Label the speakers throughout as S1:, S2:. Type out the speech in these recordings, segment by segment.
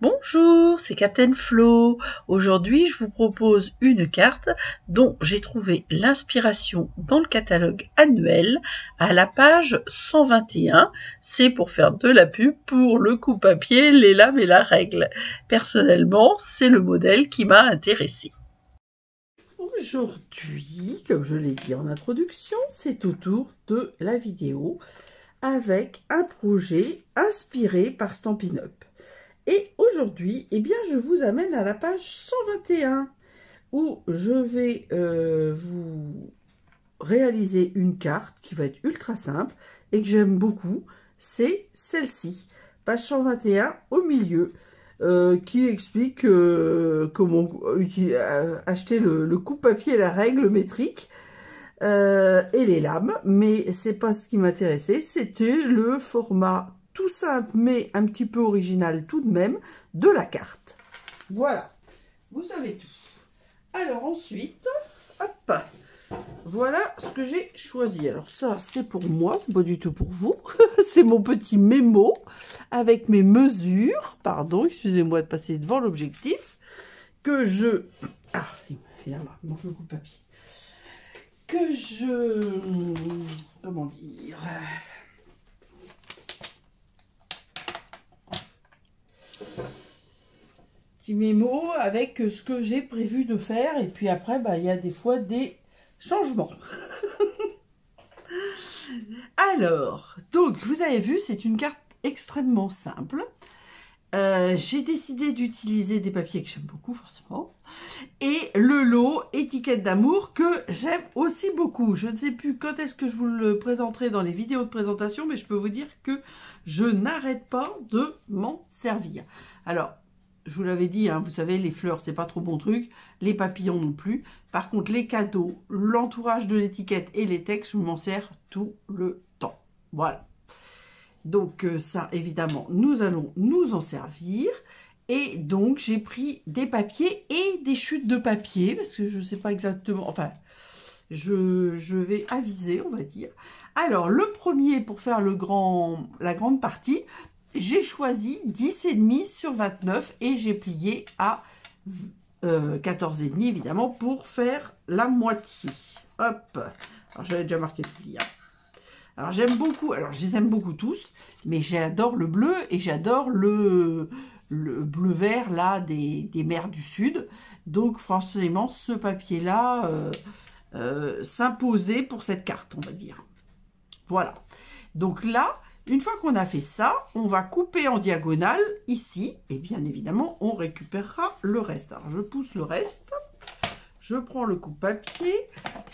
S1: Bonjour, c'est Captain Flo. Aujourd'hui, je vous propose une carte dont j'ai trouvé l'inspiration dans le catalogue annuel à la page 121. C'est pour faire de la pub pour le coupe-papier, les lames et la règle. Personnellement, c'est le modèle qui m'a intéressée. Aujourd'hui, comme je l'ai dit en introduction, c'est au tour de la vidéo avec un projet inspiré par Stampin' Up. Et aujourd'hui, eh bien, je vous amène à la page 121 où je vais vous réaliser une carte qui va être ultra simple et que j'aime beaucoup. C'est celle-ci, page 121 au milieu, qui explique comment acheter le coupe-papier et la règle métrique et les lames. Mais c'est pas ce qui m'intéressait, c'était le format tout simple mais un petit peu original tout de même de la carte. Voilà, vous savez tout. Alors ensuite, hop, voilà ce que j'ai choisi. Alors ça, c'est pour moi, c'est pas du tout pour vous. C'est mon petit mémo avec mes mesures. Pardon, excusez-moi de passer devant l'objectif. Que je... Ah, évidemment, il manque le coup de papier. Que je... Comment dire... Petit mémo avec ce que j'ai prévu de faire. Et puis après, bah, y a des fois des changements. Alors, donc, vous avez vu, c'est une carte extrêmement simple. J'ai décidé d'utiliser des papiers que j'aime beaucoup, forcément. Et le lot étiquette d'amour que j'aime aussi beaucoup. Je ne sais plus quand est-ce que je vous le présenterai dans les vidéos de présentation, mais je peux vous dire que je n'arrête pas de m'en servir. Alors, je vous l'avais dit, hein, vous savez, les fleurs, c'est pas trop bon truc. Les papillons non plus. Par contre, les cadeaux, l'entourage de l'étiquette et les textes, je m'en sers tout le temps. Voilà. Donc ça, évidemment, nous allons nous en servir. Et donc, j'ai pris des papiers et des chutes de papier, parce que je ne sais pas exactement... Enfin, je vais aviser, on va dire. Alors, le premier, pour faire la grande partie, j'ai choisi 10,5 sur 29 et j'ai plié à 14,5, évidemment, pour faire la moitié. Hop. Alors, j'avais déjà marqué le pli, hein. Alors, j'aime beaucoup, alors je les aime beaucoup tous, mais j'adore le bleu et j'adore le bleu-vert, là, des mers du Sud. Donc, forcément, ce papier-là s'imposait pour cette carte, on va dire. Voilà. Donc là, une fois qu'on a fait ça, on va couper en diagonale ici. Et bien évidemment, on récupérera le reste. Alors, je pousse le reste. Je prends le coupe-papier.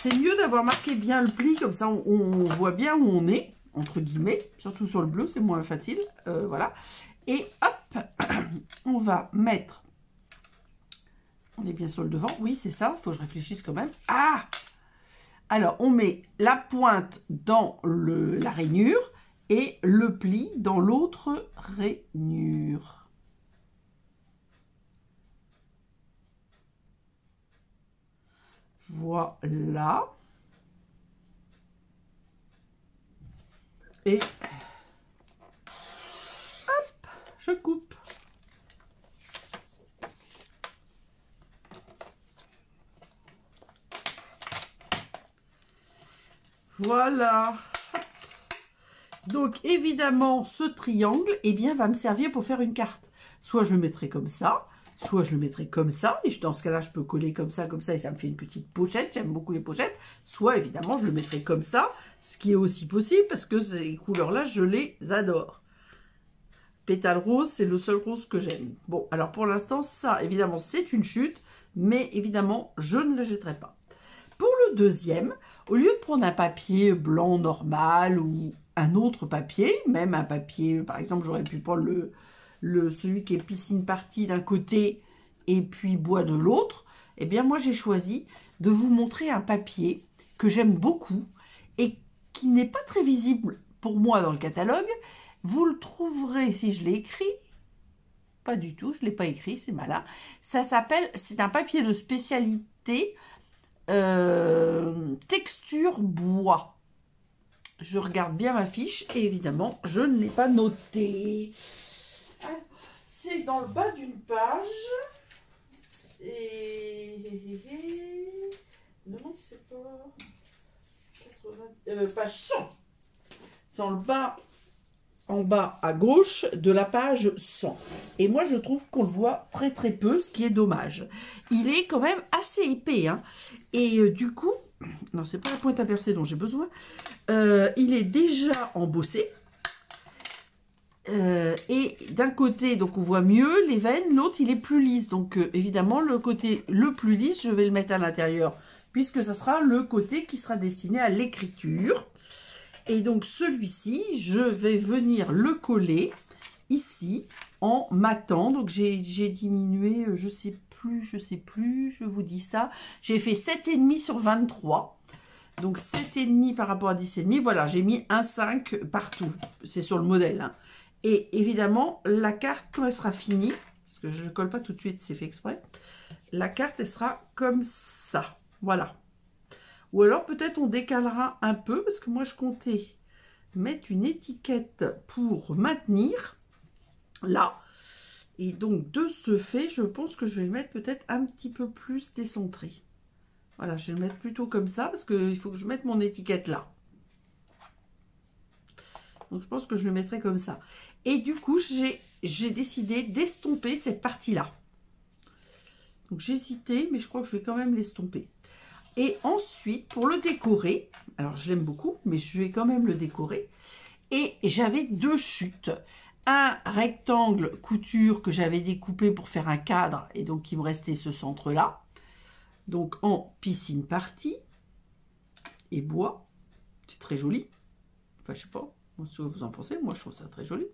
S1: C'est mieux d'avoir marqué bien le pli, comme ça on voit bien où on est, entre guillemets. Surtout sur le bleu, c'est moins facile. Voilà. Et hop, on va mettre... On est bien sur le devant. Oui, c'est ça. Il faut que je réfléchisse quand même. Ah! Alors, on met la pointe dans la rainure et le pli dans l'autre rainure. Voilà. Et hop, je coupe. Voilà. Donc, évidemment, ce triangle, eh bien, va me servir pour faire une carte. Soit je le mettrai comme ça, soit je le mettrai comme ça, et dans ce cas-là, je peux coller comme ça, et ça me fait une petite pochette, j'aime beaucoup les pochettes. Soit, évidemment, je le mettrai comme ça, ce qui est aussi possible, parce que ces couleurs-là, je les adore. Pétale rose, c'est le seul rose que j'aime. Bon, alors pour l'instant, ça, évidemment, c'est une chute, mais évidemment, je ne le jetterai pas. Pour le deuxième, au lieu de prendre un papier blanc normal ou un autre papier, même un papier, par exemple, j'aurais pu prendre celui qui est piscine partie d'un côté et puis bois de l'autre, eh bien moi j'ai choisi de vous montrer un papier que j'aime beaucoup et qui n'est pas très visible pour moi dans le catalogue. Vous le trouverez si je l'ai écrit. Pas du tout, je ne l'ai pas écrit, c'est malin. Ça s'appelle, c'est un papier de spécialité texture bois. Je regarde bien ma fiche et évidemment, je ne l'ai pas noté. c'est dans le bas d'une page. Et... Non, c'est pas... 80... page 100. C'est dans le bas, en bas à gauche de la page 100. Et moi, je trouve qu'on le voit très très peu, ce qui est dommage. Il est quand même assez épais. Hein. Et du coup, non, c'est pas la pointe à percer dont j'ai besoin. Il est déjà embossé. Et d'un côté, donc on voit mieux les veines, l'autre il est plus lisse. Donc évidemment, le côté le plus lisse, je vais le mettre à l'intérieur, puisque ça sera le côté qui sera destiné à l'écriture. Et donc celui-ci, je vais venir le coller ici en matant. Donc j'ai diminué, je sais plus, je vous dis ça. J'ai fait 7,5 sur 23. Donc 7,5 par rapport à 10,5. Voilà, j'ai mis un 5 partout. C'est sur le modèle. Hein. Et évidemment, la carte, quand elle sera finie, parce que je ne colle pas tout de suite, c'est fait exprès, la carte, elle sera comme ça. Voilà. Ou alors, peut-être, on décalera un peu, parce que moi, je comptais mettre une étiquette pour maintenir, là. Et donc, de ce fait, je pense que je vais le mettre peut-être un petit peu plus décentré. Voilà, je vais le mettre plutôt comme ça, parce qu'il faut que je mette mon étiquette là. Donc, je pense que je le mettrai comme ça. Et du coup, j'ai décidé d'estomper cette partie-là. Donc, j'ai hésité, mais je crois que je vais quand même l'estomper. Et ensuite, pour le décorer, alors je l'aime beaucoup, mais je vais quand même le décorer. Et j'avais deux chutes. Un rectangle couture que j'avais découpé pour faire un cadre, et donc il me restait ce centre-là. Donc, en piscine partie et bois. C'est très joli. Enfin, je sais pas. Ce que vous en pensez, moi je trouve ça très joli.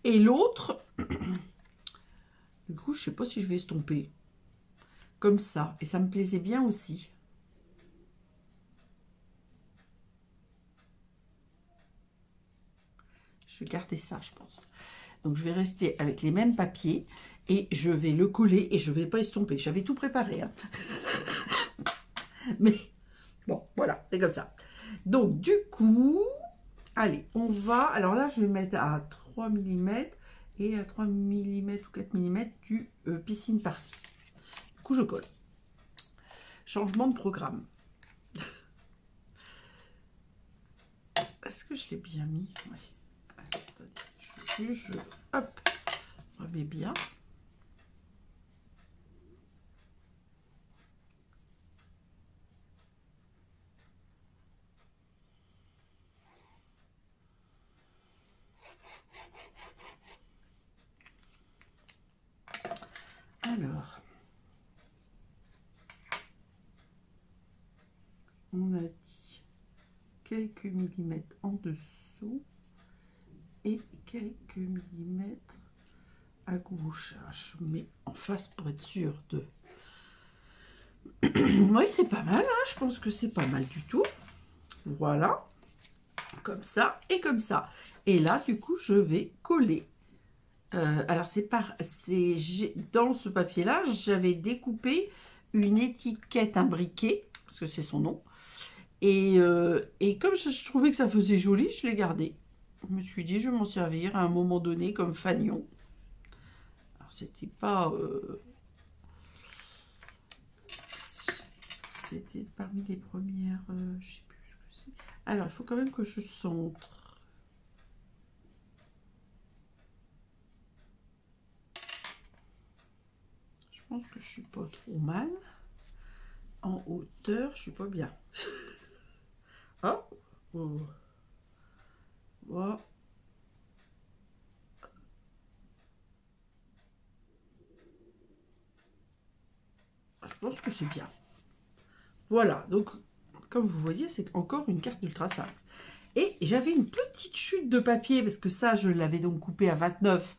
S1: Et l'autre, du coup, je sais pas si je vais estomper comme ça. Et ça me plaisait bien aussi. Je vais garder ça, je pense. Donc, je vais rester avec les mêmes papiers et je vais le coller et je vais pas estomper. J'avais tout préparé. Hein. Mais bon, voilà, c'est comme ça. Donc, du coup... Allez, on va... Alors là, je vais mettre à 3 mm et à 3 mm ou 4 mm du piscine partie. Du coup, je colle. Changement de programme. Est-ce que je l'ai bien mis? Oui. Hop, remets bien. Alors, on a dit quelques millimètres en dessous et quelques millimètres à gauche. Je mets en face pour être sûr de... Oui, c'est pas mal, hein, je pense que c'est pas mal du tout. Voilà, comme ça et comme ça. Et là, du coup, je vais coller. Alors, dans ce papier-là, j'avais découpé une étiquette imbriquée, parce que c'est son nom. Et comme je trouvais que ça faisait joli, je l'ai gardé. Je me suis dit, je vais m'en servir à un moment donné comme fanion. Alors, c'était pas... C'était parmi les premières... je sais plus ce que c'est. Alors, il faut quand même que je centre. Je pense que je suis pas trop mal. En hauteur, je suis pas bien. Oh, oh. Voilà. Je pense que c'est bien. Voilà, donc comme vous voyez, c'est encore une carte ultra simple. Et j'avais une petite chute de papier, parce que ça, je l'avais donc coupé à 29.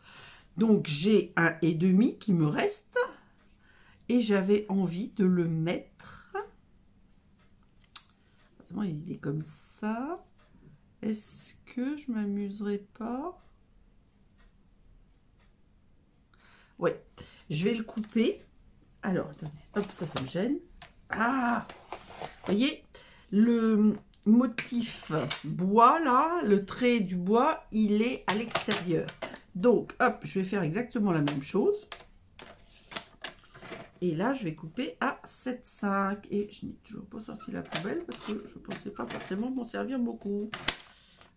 S1: Donc j'ai un et demi qui me reste. Et j'avais envie de le mettre. Il est comme ça. Est-ce que je m'amuserai pas? Ouais, je vais le couper. Alors, attendez, hop, ça me gêne. Ah, vous voyez, le motif bois, là, le trait du bois, il est à l'extérieur. Donc, hop, je vais faire exactement la même chose. Et là, je vais couper à 7,5. Et je n'ai toujours pas sorti la poubelle parce que je ne pensais pas forcément m'en servir beaucoup.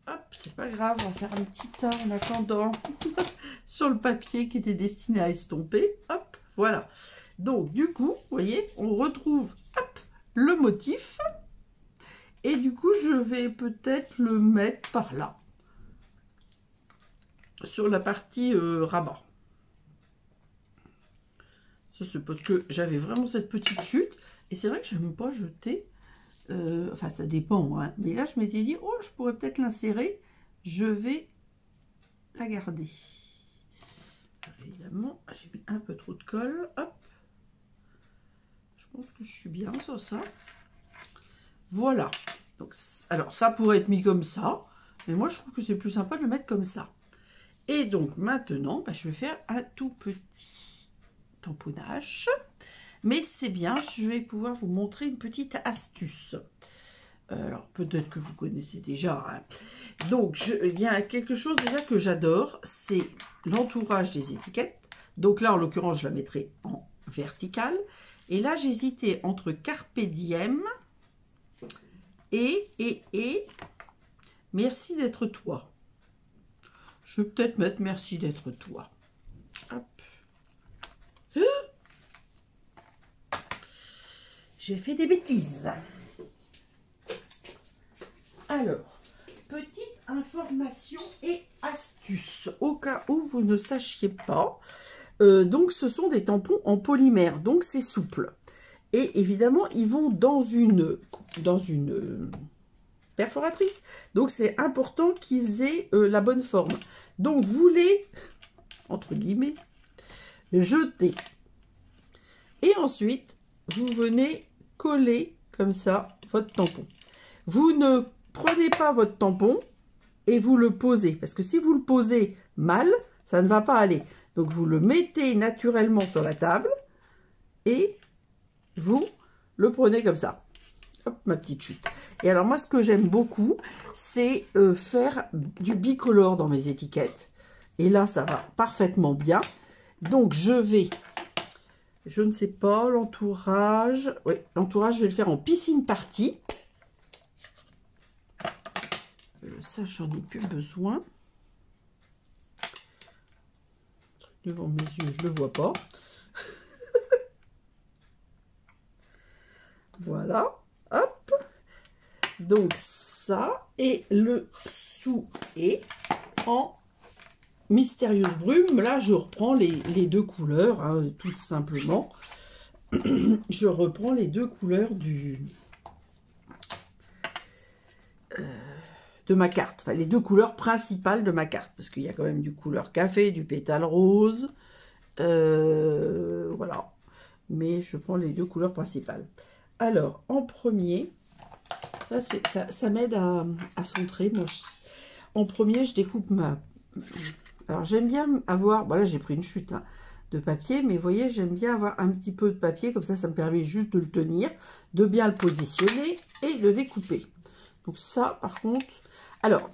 S1: Hop, c'est pas grave, on va faire un petit tas en attendant sur le papier qui était destiné à estomper. Hop, voilà. Donc, du coup, vous voyez, on retrouve hop, le motif. Et du coup, je vais peut-être le mettre par là. Sur la partie rabat. Ça, c'est parce que j'avais vraiment cette petite chute. Et c'est vrai que je n'aime pas jeter. Enfin, ça dépend. Hein. Mais là, je m'étais dit, oh, je pourrais peut-être l'insérer. Je vais la garder. Alors, évidemment, j'ai mis un peu trop de colle. Hop. Je pense que je suis bien sur ça. Voilà. Donc, alors, ça pourrait être mis comme ça. Mais moi, je trouve que c'est plus sympa de le mettre comme ça. Et donc, maintenant, bah, je vais faire un tout petit tamponnage. Mais c'est bien, je vais pouvoir vous montrer une petite astuce. Alors, peut-être que vous connaissez déjà. Hein. Donc, il y a quelque chose déjà que j'adore, c'est l'entourage des étiquettes. Donc là, en l'occurrence, je la mettrai en verticale. Et là, j'hésitais entre Carpe Diem et Merci d'être toi. Je vais peut-être mettre Merci d'être toi. Hop. J'ai fait des bêtises. Alors, petite information et astuce, au cas où vous ne sachiez pas. Donc, ce sont des tampons en polymère, donc c'est souple. Et évidemment, ils vont dans une perforatrice. Donc, c'est important qu'ils aient la bonne forme. Donc, vous les, entre guillemets, jetez. Et ensuite, vous venez coller comme ça votre tampon. Vous ne prenez pas votre tampon et vous le posez. Parce que si vous le posez mal, ça ne va pas aller. Donc, vous le mettez naturellement sur la table et vous le prenez comme ça. Hop, ma petite chute. Et alors, moi, ce que j'aime beaucoup, c'est faire du bicolore dans mes étiquettes. Et là, ça va parfaitement bien. Donc, je vais... Je ne sais pas, l'entourage... Oui, l'entourage, je vais le faire en piscine party. Ça, j'en ai plus besoin. Devant mes yeux, je ne le vois pas. Voilà. Hop. Donc, ça. Et le sous est en mystérieuse brume. Là, je reprends les deux couleurs, hein, tout simplement. Je reprends les deux couleurs de ma carte. Enfin, les deux couleurs principales de ma carte. Parce qu'il y a quand même du couleur café, du pétale rose. Voilà. Mais je prends les deux couleurs principales. Alors, en premier, ça m'aide à centrer. Moi, en premier, je découpe ma... Alors, j'aime bien avoir... Voilà, j'ai pris une chute hein, de papier. Mais vous voyez, j'aime bien avoir un petit peu de papier. Comme ça me permet juste de le tenir, de bien le positionner et de découper. Donc ça, par contre... Alors,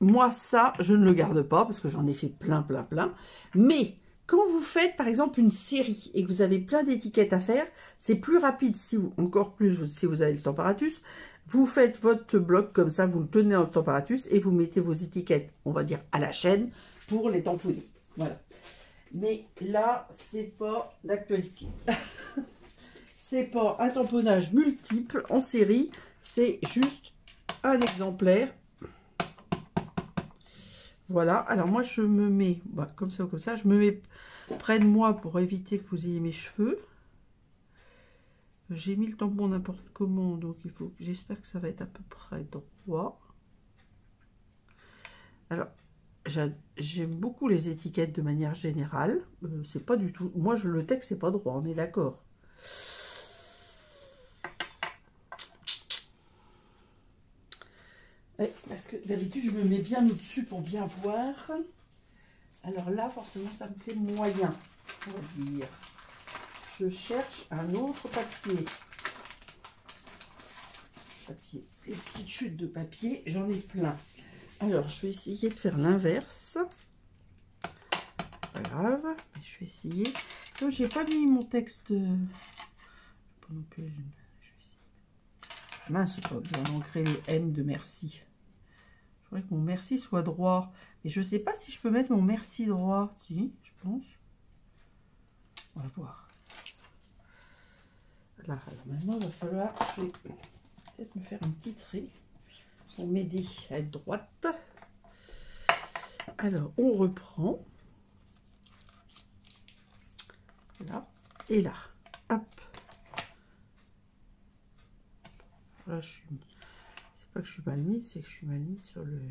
S1: moi, ça, je ne le garde pas parce que j'en ai fait plein. Mais quand vous faites, par exemple, une série et que vous avez plein d'étiquettes à faire, c'est plus rapide, encore plus si vous avez le Stamparatus. Vous faites votre bloc comme ça, vous le tenez en Stamparatus et vous mettez vos étiquettes, on va dire, à la chaîne pour les tamponner. Voilà. Mais là, c'est pas d'actualité. C'est pas un tamponnage multiple en série, c'est juste un exemplaire. Voilà, alors moi je me mets, bah, comme ça ou comme ça, je me mets près de moi pour éviter que vous ayez mes cheveux. J'ai mis le tampon n'importe comment, donc il faut, j'espère que ça va être à peu près droit. Alors, j'aime beaucoup les étiquettes de manière générale. C'est pas du tout, moi le texte c'est pas droit, on est d'accord. Ouais, parce que d'habitude, je me mets bien au-dessus pour bien voir. Alors là, forcément, ça me fait moyen, on va dire. Je cherche un autre papier. Les petites chutes de papier, j'en ai plein. Alors, je vais essayer de faire l'inverse. pas grave. Mais je vais essayer. Comme j'ai pas mis mon texte... Pas non plus... Mince, pas besoin d'ancrer le M de merci. Je voudrais que mon merci soit droit. Mais je sais pas si je peux mettre mon merci droit. Si, je pense. On va voir. Là, alors maintenant, il va falloir... Je vais peut-être me faire un petit trait pour m'aider à être droite. Alors, on reprend. Là et là. Hop. Là, je suis... C'est pas que je suis mal mise, c'est que je suis mal mise sur le...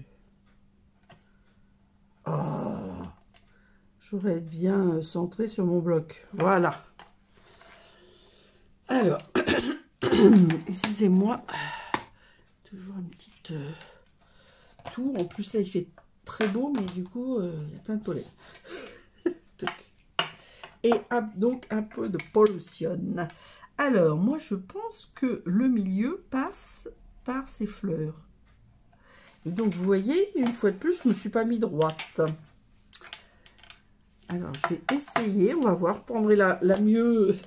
S1: Oh, j'aurais être bien centré sur mon bloc. Voilà. Alors, excusez-moi. Toujours une petite tour. En plus, là, il fait très beau, mais du coup, il y a plein de pollen. Et donc, un peu de pollution. Alors, moi, je pense que le milieu passe par ces fleurs. Et donc, vous voyez, une fois de plus, je ne me suis pas mis droite. Alors, je vais essayer. On va voir. Je prendrai la mieux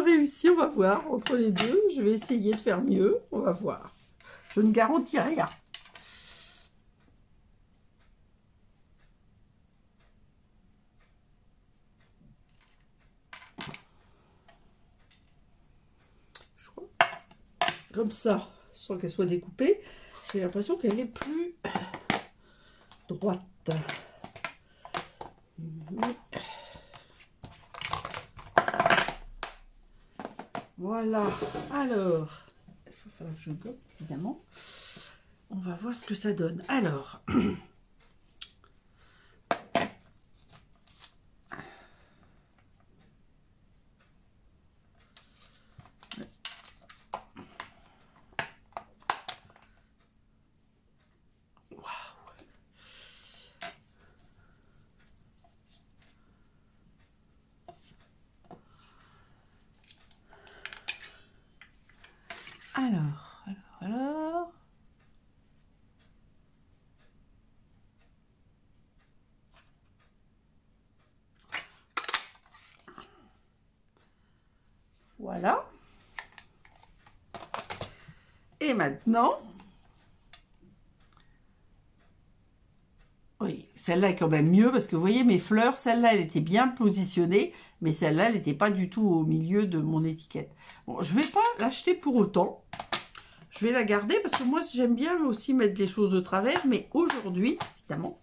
S1: réussie. On va voir. Entre les deux, je vais essayer de faire mieux. On va voir. Je ne garantis rien. Comme ça, sans qu'elle soit découpée, j'ai l'impression qu'elle est plus droite. Voilà. Alors, il faut falloir que je bloque, évidemment. On va voir ce que ça donne. Alors, alors. Voilà. Et maintenant, oui, celle-là est quand même mieux parce que vous voyez mes fleurs, celle-là elle était bien positionnée, mais celle-là elle n'était pas du tout au milieu de mon étiquette. Bon, je ne vais pas l'acheter pour autant. Je vais la garder parce que moi j'aime bien aussi mettre les choses de travers, mais aujourd'hui, évidemment,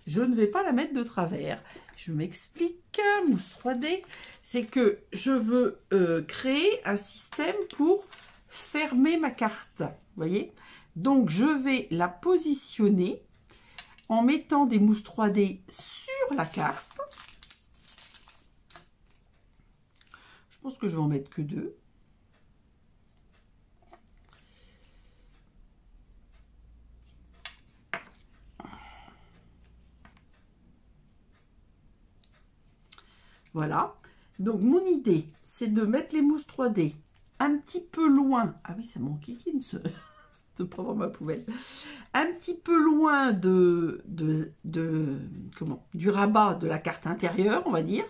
S1: je ne vais pas la mettre de travers. Je m'explique, mousse 3D, c'est que je veux créer un système pour fermer ma carte, vous voyez. Donc je vais la positionner en mettant des mousses 3D sur la carte. Je pense que je vais en mettre que 2. Voilà. Donc mon idée, c'est de mettre les mousses 3D un petit peu loin. Ah oui, ça m'enquiquine de prendre ma poubelle. Un petit peu loin du rabat de la carte intérieure, on va dire.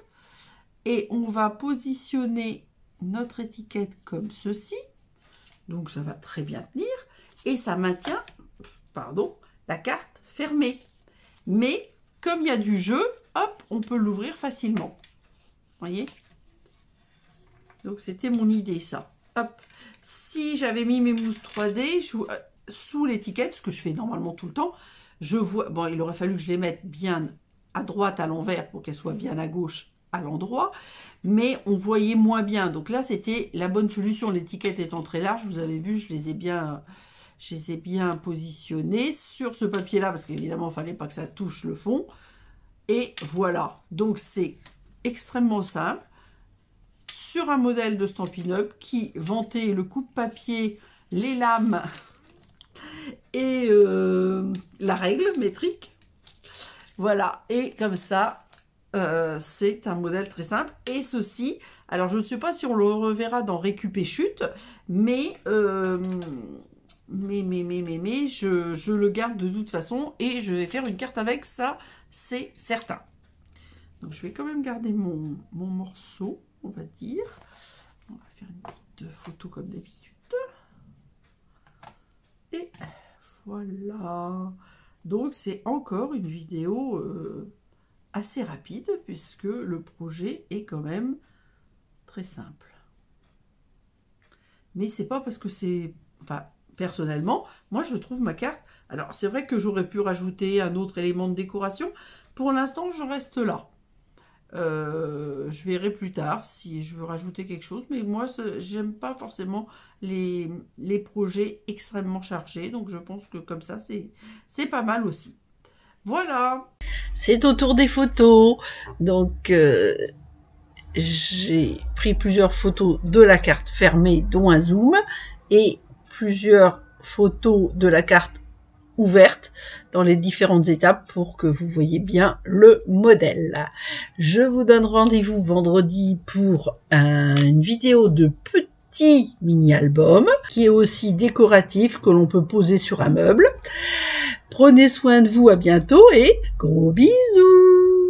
S1: Et on va positionner notre étiquette comme ceci. Donc ça va très bien tenir. Et ça maintient, pardon, la carte fermée. Mais comme il y a du jeu, hop, on peut l'ouvrir facilement. Voyez, donc c'était mon idée, ça. Hop, si j'avais mis mes mousses 3D sous l'étiquette, ce que je fais normalement tout le temps, je vois, bon, il aurait fallu que je les mette bien à droite à l'envers pour qu'elles soient bien à gauche à l'endroit, mais on voyait moins bien. Donc là, c'était la bonne solution. L'étiquette étant très large, vous avez vu, je les ai bien positionnées sur ce papier-là, parce qu'évidemment, il ne fallait pas que ça touche le fond. Et voilà, donc c'est extrêmement simple sur un modèle de Stampin' Up qui vantait le coupe-papier, les lames et la règle métrique. Voilà, et comme ça, c'est un modèle très simple. Et ceci, alors je ne sais pas si on le reverra dans Récup et Chute, mais je le garde de toute façon et je vais faire une carte avec, ça c'est certain. Donc je vais quand même garder mon morceau, on va dire. On va faire une petite photo comme d'habitude. Et voilà. Donc c'est encore une vidéo assez rapide puisque le projet est quand même très simple. Mais c'est pas parce que c'est... Enfin, personnellement, moi je trouve ma carte... Alors c'est vrai que j'aurais pu rajouter un autre élément de décoration. Pour l'instant, je reste là. Je verrai plus tard si je veux rajouter quelque chose. Mais moi, j'aime pas forcément les projets extrêmement chargés. Donc je pense que comme ça, c'est pas mal aussi. Voilà. C'est au tour des photos. Donc... j'ai pris plusieurs photos de la carte fermée, dont un zoom, et plusieurs photos de la carte ouverte dans les différentes étapes pour que vous voyez bien le modèle. Je vous donne rendez-vous vendredi pour une vidéo de petit mini-album qui est aussi décoratif, que l'on peut poser sur un meuble. Prenez soin de vous, à bientôt et gros bisous!